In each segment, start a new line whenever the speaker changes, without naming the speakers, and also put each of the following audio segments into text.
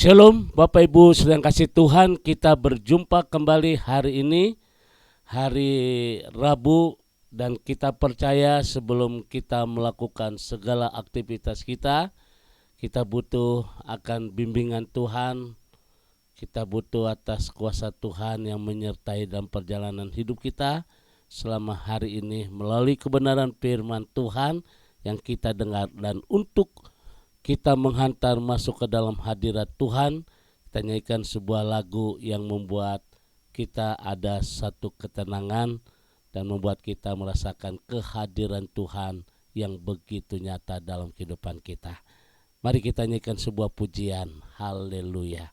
Shalom Bapak Ibu sedang kasih Tuhan, kita berjumpa kembali hari ini, hari Rabu, dan kita percaya sebelum kita melakukan segala aktivitas kita butuh akan bimbingan Tuhan, kita butuh atas kuasa Tuhan yang menyertai dalam perjalanan hidup kita selama hari ini melalui kebenaran firman Tuhan yang kita dengar. Dan untuk kita menghantar masuk ke dalam hadirat Tuhan, kita nyanyikan sebuah lagu yang membuat kita ada satu ketenangan dan membuat kita merasakan kehadiran Tuhan yang begitu nyata dalam kehidupan kita. Mari kita nyanyikan sebuah pujian. Haleluya.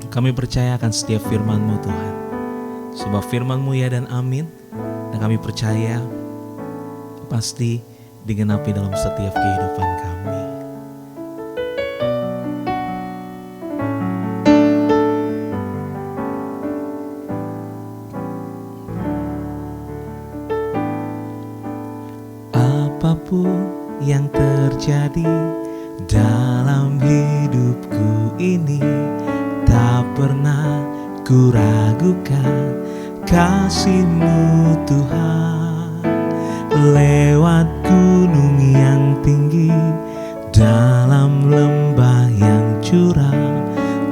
Kami percaya akan setiap firman-Mu Tuhan, sebab firman-Mu ya dan amin. Dan kami percaya pasti digenapi dalam setiap kehidupan kami. Apapun yang terjadi dalam hidupku ini, tak pernah ku ragukan kasih-Mu Tuhan. Lewat gunung yang tinggi, dalam lembah yang curam,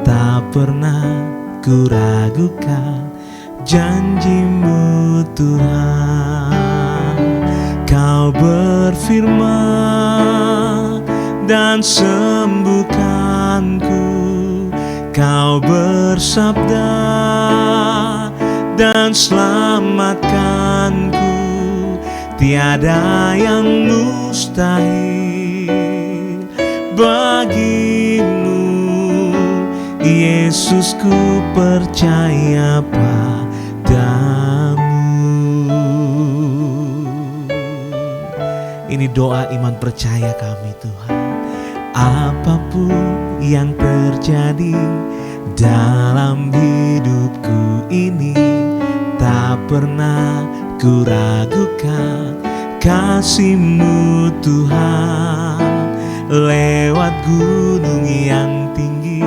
tak pernah ku ragukan janji-Mu Tuhan. Kau berfirman dan sembuhkanku, Kau bersabda dan selamatkanku. Tiada yang mustahil bagimu, Yesus, ku percaya padamu. Ini doa iman percaya kami Tuhan. Apapun yang terjadi dalam hidupku ini, tak pernah ku ragukan kasih-Mu Tuhan. Lewat gunung yang tinggi,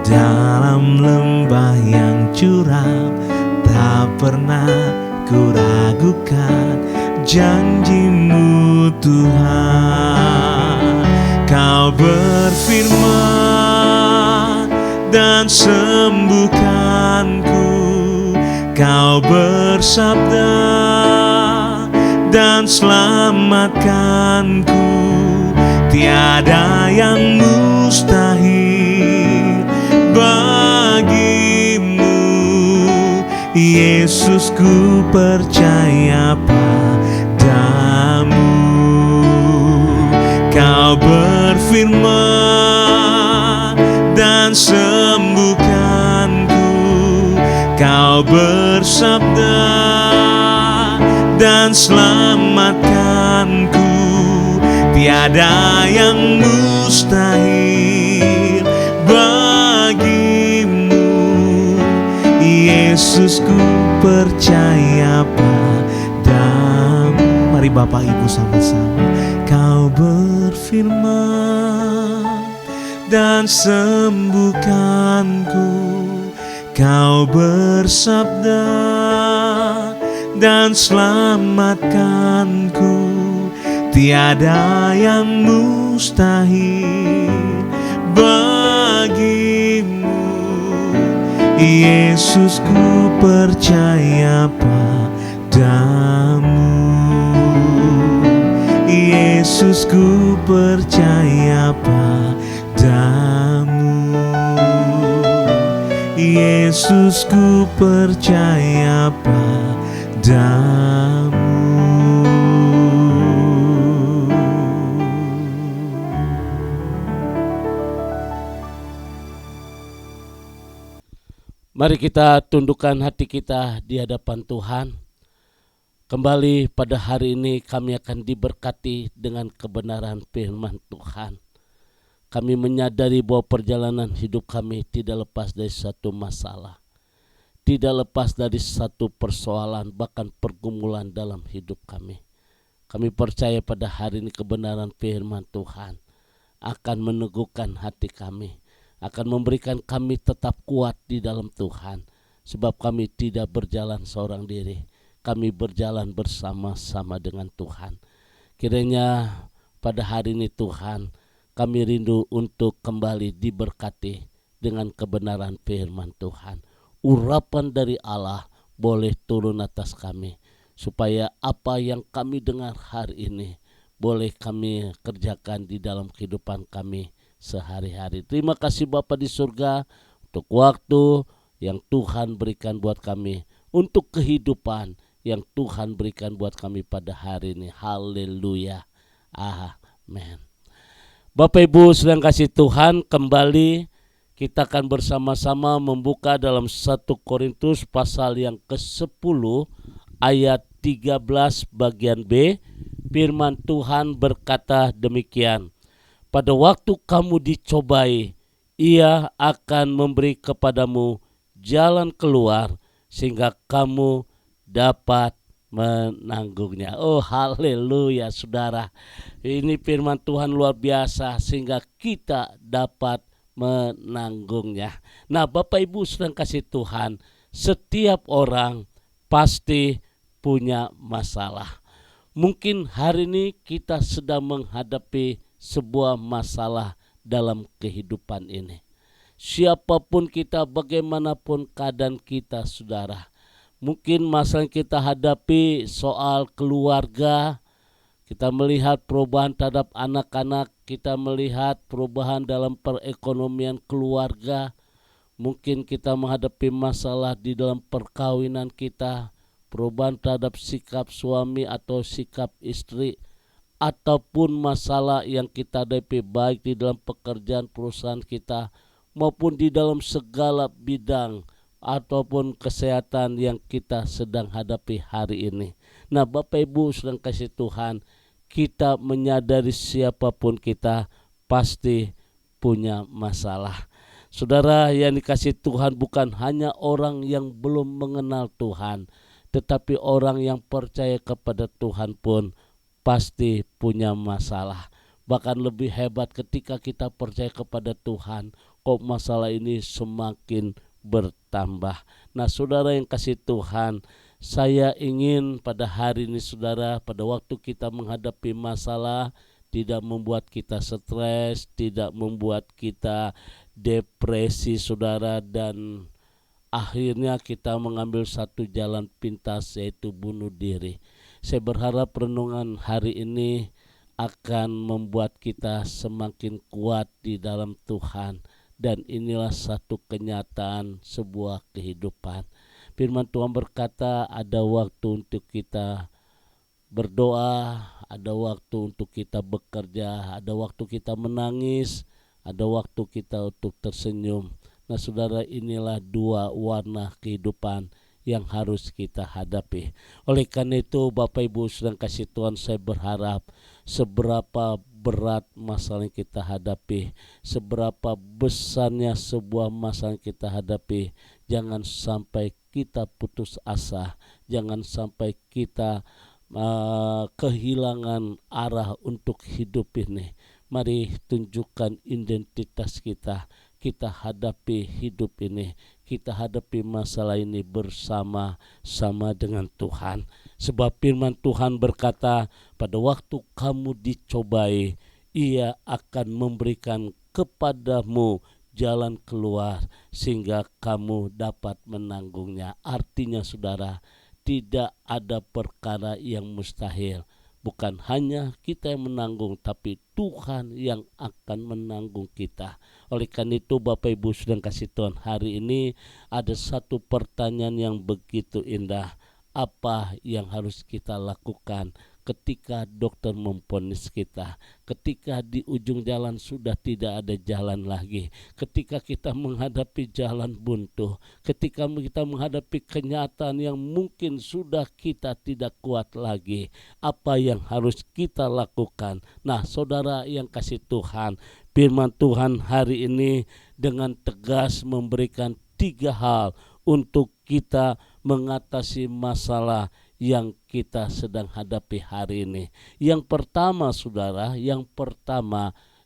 dalam lembah yang curam, tak pernah ku ragukan janji-Mu Tuhan. Kau berfirman dan sembuhkanku, Kau bersabda dan selamatkanku. Tiada yang mustahil bagimu, Yesus, ku percaya padamu. Kau berfirman dan sembuhkanku, Kau bersabda dan selamatkanku. Tiada yang mustahil bagimu, Yesus, ku percaya padamu. Mari Bapak Ibu sama-sama. Kau berfirman dan sembuhkanku, Kau bersabda dan selamatkanku. Tiada yang mustahil bagimu, Yesus, ku percaya padamu. Yesus, ku percaya padamu. Yesus, ku percaya padamu.
Mari kita tundukkan hati kita di hadapan Tuhan. Kembali pada hari ini kami akan diberkati dengan kebenaran firman Tuhan. Kami menyadari bahwa perjalanan hidup kami tidak lepas dari satu masalah, tidak lepas dari satu persoalan, bahkan pergumulan dalam hidup kami. Kami percaya pada hari ini kebenaran firman Tuhan akan meneguhkan hati kami, akan memberikan kami tetap kuat di dalam Tuhan. Sebab kami tidak berjalan seorang diri, kami berjalan bersama-sama dengan Tuhan. Kiranya pada hari ini Tuhan, kami rindu untuk kembali diberkati dengan kebenaran firman Tuhan. Urapan dari Allah boleh turun atas kami, supaya apa yang kami dengar hari ini boleh kami kerjakan di dalam kehidupan kami sehari-hari. Terima kasih Bapa di surga untuk waktu yang Tuhan berikan buat kami, untuk kehidupan yang Tuhan berikan buat kami pada hari ini. Haleluya. Amin. Bapak Ibu sedang kasih Tuhan, kembali kita akan bersama-sama membuka dalam 1 Korintus pasal yang ke-10 ayat 13 bagian B. Firman Tuhan berkata demikian, pada waktu kamu dicobai, Ia akan memberi kepadamu jalan keluar sehingga kamu dapat menanggungnya. Oh haleluya saudara, ini firman Tuhan luar biasa sehingga kita dapat menanggungnya. Nah Bapak Ibu sedang kasih Tuhan, setiap orang pasti punya masalah. Mungkin hari ini kita sedang menghadapi sebuah masalah dalam kehidupan ini. Siapapun kita, bagaimanapun keadaan kita saudara, mungkin masalah yang kita hadapi soal keluarga, kita melihat perubahan terhadap anak-anak, kita melihat perubahan dalam perekonomian keluarga. Mungkin kita menghadapi masalah di dalam perkawinan kita, perubahan terhadap sikap suami atau sikap istri, ataupun masalah yang kita hadapi baik di dalam pekerjaan perusahaan kita maupun di dalam segala bidang ataupun kesehatan yang kita sedang hadapi hari ini. Nah Bapak Ibu sedang kasih Tuhan, kita menyadari siapapun kita pasti punya masalah. Saudara yang dikasih Tuhan, bukan hanya orang yang belum mengenal Tuhan, tetapi orang yang percaya kepada Tuhan pun pasti punya masalah. Bahkan lebih hebat ketika kita percaya kepada Tuhan, kok masalah ini semakin bertambah. Nah saudara yang kasih Tuhan, saya ingin pada hari ini saudara, pada waktu kita menghadapi masalah, tidak membuat kita stres, tidak membuat kita depresi saudara, dan akhirnya kita mengambil satu jalan pintas, yaitu bunuh diri. Saya berharap renungan hari ini akan membuat kita semakin kuat di dalam Tuhan, dan inilah satu kenyataan sebuah kehidupan. Firman Tuhan berkata, ada waktu untuk kita berdoa, ada waktu untuk kita bekerja, ada waktu kita menangis, ada waktu kita untuk tersenyum. Nah saudara, inilah dua warna kehidupan yang harus kita hadapi. Oleh karena itu Bapak Ibu sedang kasih Tuhan, saya berharap seberapa berat masalah yang kita hadapi, seberapa besarnya sebuah masalah yang kita hadapi, jangan sampai kita putus asa, jangan sampai kita kehilangan arah untuk hidup ini. Mari tunjukkan identitas kita. Kita hadapi hidup ini, kita hadapi masalah ini bersama-sama dengan Tuhan. Sebab firman Tuhan berkata, pada waktu kamu dicobai, Ia akan memberikan kepadamu jalan keluar sehingga kamu dapat menanggungnya. Artinya saudara, tidak ada perkara yang mustahil. Bukan hanya kita yang menanggung, tapi Tuhan yang akan menanggung kita. Oleh karena itu Bapak Ibu sedang kasih Tuhan, hari ini ada satu pertanyaan yang begitu indah. Apa yang harus kita lakukan ketika dokter memvonis kita, ketika di ujung jalan sudah tidak ada jalan lagi, ketika kita menghadapi jalan buntu, ketika kita menghadapi kenyataan yang mungkin sudah kita tidak kuat lagi, apa yang harus kita lakukan? Nah saudara yang kasih Tuhan, firman Tuhan hari ini dengan tegas memberikan 3 hal untuk kita mengatasi masalah yang kita sedang hadapi hari ini. Yang pertama saudara,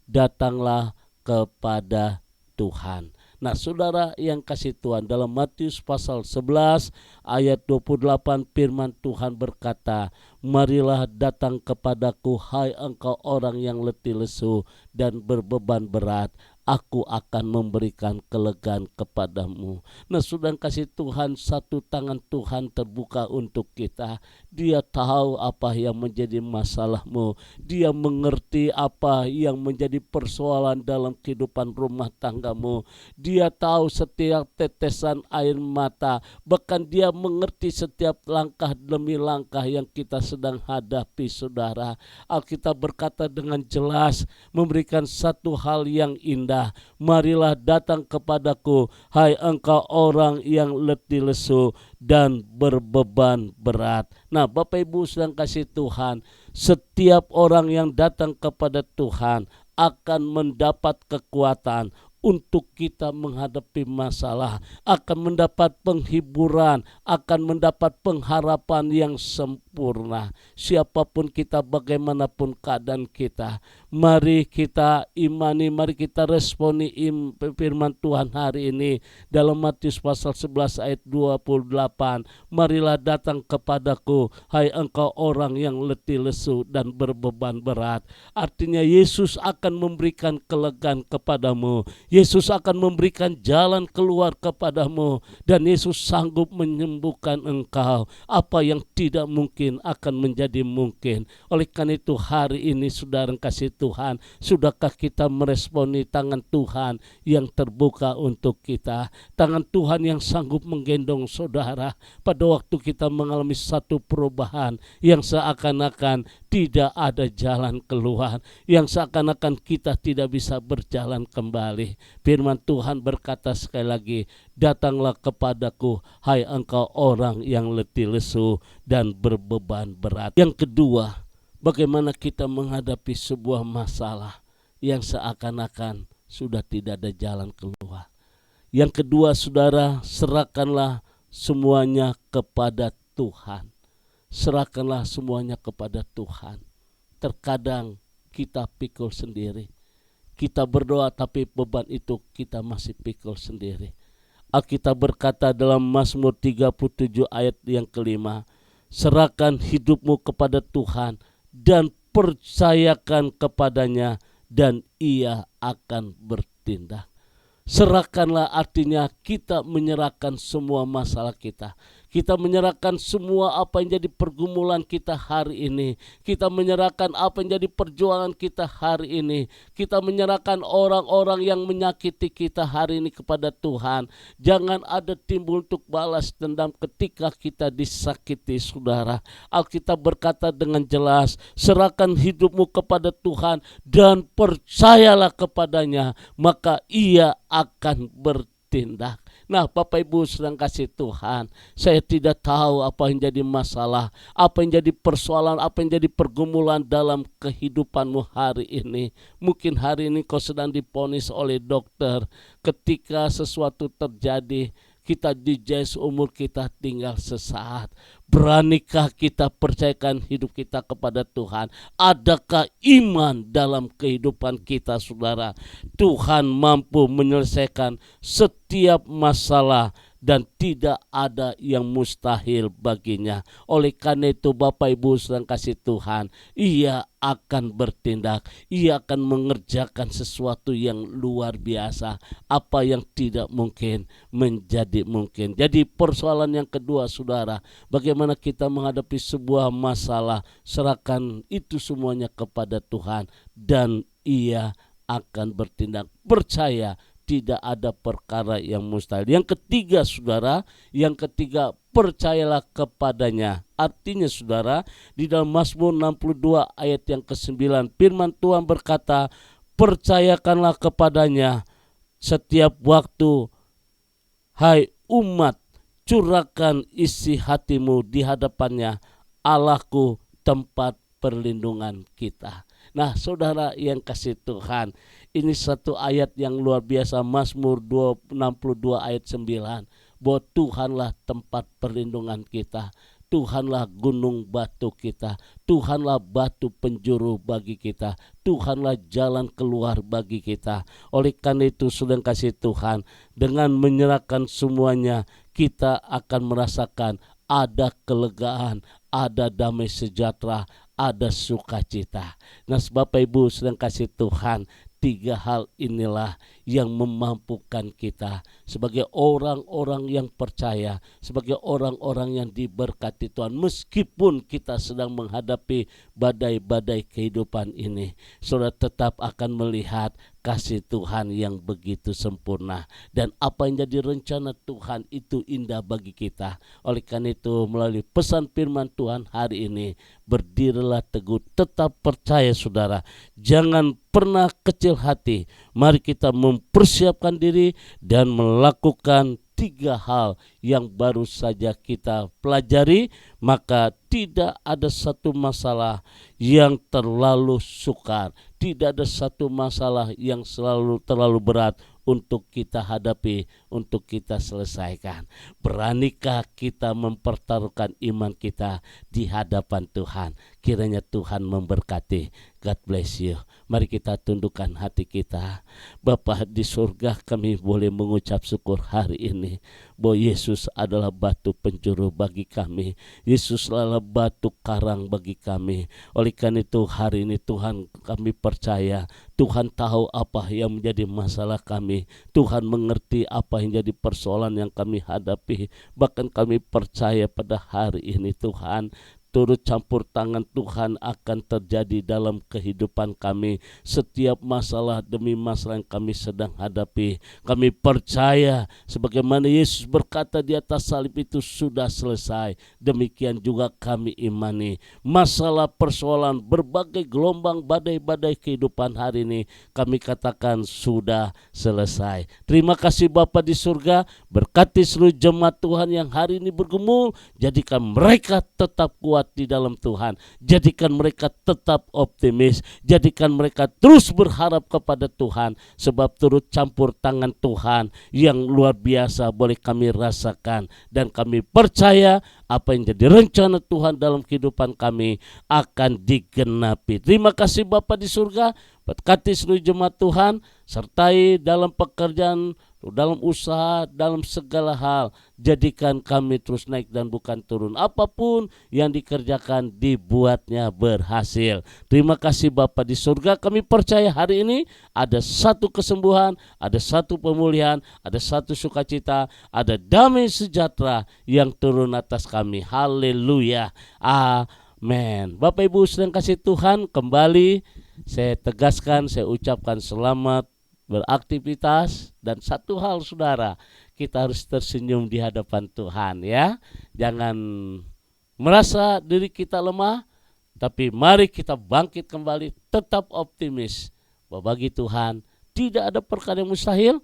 datanglah kepada Tuhan. Nah saudara yang kasih Tuhan, dalam Matius pasal 11 ayat 28 firman Tuhan berkata, marilah datang kepadaku hai engkau orang yang letih lesu dan berbeban berat, aku akan memberikan kelegaan kepadamu. Nah sudah kasih Tuhan, satu tangan Tuhan terbuka untuk kita. Dia tahu apa yang menjadi masalahmu. Dia mengerti apa yang menjadi persoalan dalam kehidupan rumah tanggamu. Dia tahu setiap tetesan air mata. Bahkan dia mengerti setiap langkah demi langkah yang kita sedang hadapi saudara. Alkitab berkata dengan jelas, memberikan satu hal yang indah. Marilah datang kepadaku, hai engkau orang yang letih lesu dan berbeban berat. Nah Bapak Ibu sedang kasih Tuhan, setiap orang yang datang kepada Tuhan akan mendapat kekuatan untuk kita menghadapi masalah, akan mendapat penghiburan, akan mendapat pengharapan yang sempurna. Siapapun kita, bagaimanapun keadaan kita, mari kita imani, mari kita responi firman Tuhan hari ini dalam Matius pasal 11 ayat 28. Marilah datang kepadaku, hai engkau orang yang letih lesu dan berbeban berat. Artinya Yesus akan memberikan kelegaan kepadamu. Yesus akan memberikan jalan keluar kepadamu, dan Yesus sanggup menyembuhkan engkau. Apa yang tidak mungkin akan menjadi mungkin. Oleh karena itu hari ini saudara kasih Tuhan, sudahkah kita meresponi tangan Tuhan yang terbuka untuk kita? Tangan Tuhan yang sanggup menggendong saudara pada waktu kita mengalami satu perubahan yang seakan-akan tidak ada jalan keluar, yang seakan-akan kita tidak bisa berjalan kembali. Firman Tuhan berkata sekali lagi, datanglah kepadaku hai engkau orang yang letih lesu dan berbeban berat. Yang kedua, bagaimana kita menghadapi sebuah masalah yang seakan-akan sudah tidak ada jalan keluar. Yang kedua saudara, serahkanlah semuanya kepada Tuhan. Serahkanlah semuanya kepada Tuhan. Terkadang kita pikul sendiri. Kita berdoa tapi beban itu kita masih pikul sendiri. Alkitab berkata dalam Mazmur 37 ayat yang kelima, serahkan hidupmu kepada Tuhan dan percayakan kepadanya dan ia akan bertindak. Serahkanlah artinya kita menyerahkan semua masalah kita. Kita menyerahkan semua apa yang jadi pergumulan kita hari ini. Kita menyerahkan apa yang jadi perjuangan kita hari ini. Kita menyerahkan orang-orang yang menyakiti kita hari ini kepada Tuhan. Jangan ada timbul untuk balas dendam ketika kita disakiti saudara. Alkitab berkata dengan jelas, serahkan hidupmu kepada Tuhan dan percayalah kepadanya, maka ia akan bertindak. Nah Bapak Ibu sedang kasih Tuhan, saya tidak tahu apa yang jadi masalah, apa yang jadi persoalan, apa yang jadi pergumulan dalam kehidupanmu hari ini. Mungkin hari ini kau sedang divonis oleh dokter, ketika sesuatu terjadi kita dijais umur kita tinggal sesaat. Beranikah kita percayakan hidup kita kepada Tuhan? Adakah iman dalam kehidupan kita saudara? Tuhan mampu menyelesaikan setiap masalah dan tidak ada yang mustahil baginya. Oleh karena itu Bapak Ibu sedang kasih Tuhan, ia akan bertindak, ia akan mengerjakan sesuatu yang luar biasa. Apa yang tidak mungkin menjadi mungkin. Jadi persoalan yang kedua saudara, bagaimana kita menghadapi sebuah masalah, serahkan itu semuanya kepada Tuhan dan ia akan bertindak. Percaya tidak ada perkara yang mustahil. Yang ketiga saudara, percayalah kepadanya. Artinya saudara, di dalam Mazmur 62 ayat yang ke-9 firman Tuhan berkata, percayakanlah kepadanya setiap waktu, hai umat, curahkan isi hatimu di hadapannya, Allahku tempat perlindungan kita. Nah saudara yang kasih Tuhan, ini satu ayat yang luar biasa, Mazmur 62 ayat 9, bahwa Tuhanlah tempat perlindungan kita. Tuhanlah gunung batu kita, Tuhanlah batu penjuru bagi kita, Tuhanlah jalan keluar bagi kita. Oleh karena itu, saudara kasih Tuhan, dengan menyerahkan semuanya, kita akan merasakan ada kelegaan, ada damai sejahtera, ada sukacita. Nah, Bapak Ibu sedang kasih Tuhan, 3 hal inilah yang memampukan kita sebagai orang-orang yang percaya, sebagai orang-orang yang diberkati Tuhan. Meskipun kita sedang menghadapi badai-badai kehidupan ini, saudara tetap akan melihat kasih Tuhan yang begitu sempurna. Dan apa yang jadi rencana Tuhan itu indah bagi kita. Oleh karena itu, melalui pesan firman Tuhan hari ini, berdirilah teguh, tetap percaya saudara. Jangan pernah kecil hati. Mari kita mempersiapkan diri dan melakukan 3 hal yang baru saja kita pelajari, maka tidak ada satu masalah yang terlalu sukar, tidak ada satu masalah yang terlalu berat untuk kita hadapi, untuk kita selesaikan. Beranikah kita mempertaruhkan iman kita di hadapan Tuhan? Kiranya Tuhan memberkati. God bless you. Mari kita tundukkan hati kita. Bapa di surga, kami boleh mengucap syukur hari ini bahwa Yesus adalah batu penjuru bagi kami. Yesus adalah batu karang bagi kami. Oleh karena itu hari ini Tuhan, kami percaya Tuhan tahu apa yang menjadi masalah kami. Tuhan mengerti apa yang jadi persoalan yang kami hadapi. Bahkan kami percaya pada hari ini Tuhan, turut campur tangan Tuhan akan terjadi dalam kehidupan kami. Setiap masalah demi masalah yang kami sedang hadapi, kami percaya sebagaimana Yesus berkata di atas salib itu sudah selesai. Demikian juga kami imani masalah persoalan berbagai gelombang badai-badai kehidupan hari ini, kami katakan sudah selesai. Terima kasih Bapa di surga, berkati seluruh jemaat Tuhan yang hari ini bergumul, jadikan mereka tetap kuat di dalam Tuhan, jadikan mereka tetap optimis, jadikan mereka terus berharap kepada Tuhan, sebab turut campur tangan Tuhan yang luar biasa boleh kami rasakan, dan kami percaya apa yang jadi rencana Tuhan dalam kehidupan kami akan digenapi. Terima kasih Bapa di surga, berkati seluruh jemaat Tuhan, sertai dalam pekerjaan, dalam usaha, dalam segala hal. Jadikan kami terus naik dan bukan turun. Apapun yang dikerjakan dibuatnya berhasil. Terima kasih Bapa di surga, kami percaya hari ini ada satu kesembuhan, ada satu pemulihan, ada satu sukacita, ada damai sejahtera yang turun atas kami. Haleluya. Amin. Bapak Ibu sedang kasih Tuhan, kembali saya tegaskan, saya ucapkan selamat beraktivitas. Dan satu hal saudara, kita harus tersenyum di hadapan Tuhan ya. Jangan merasa diri kita lemah, tapi mari kita bangkit kembali, tetap optimis bahwa bagi Tuhan tidak ada perkara yang mustahil,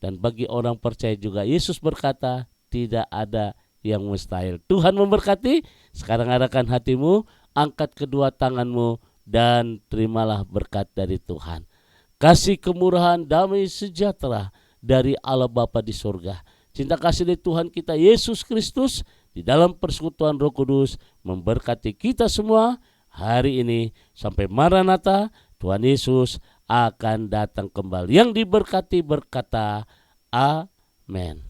dan bagi orang percaya juga Yesus berkata tidak ada yang mustahil. Tuhan memberkati. Sekarang arahkan hatimu, angkat kedua tanganmu, dan terimalah berkat dari Tuhan. Kasih kemurahan, damai sejahtera dari Allah Bapa di surga, cinta kasih dari Tuhan kita Yesus Kristus di dalam persekutuan Roh Kudus memberkati kita semua hari ini sampai Maranatha. Tuhan Yesus akan datang kembali. Yang diberkati berkata amin.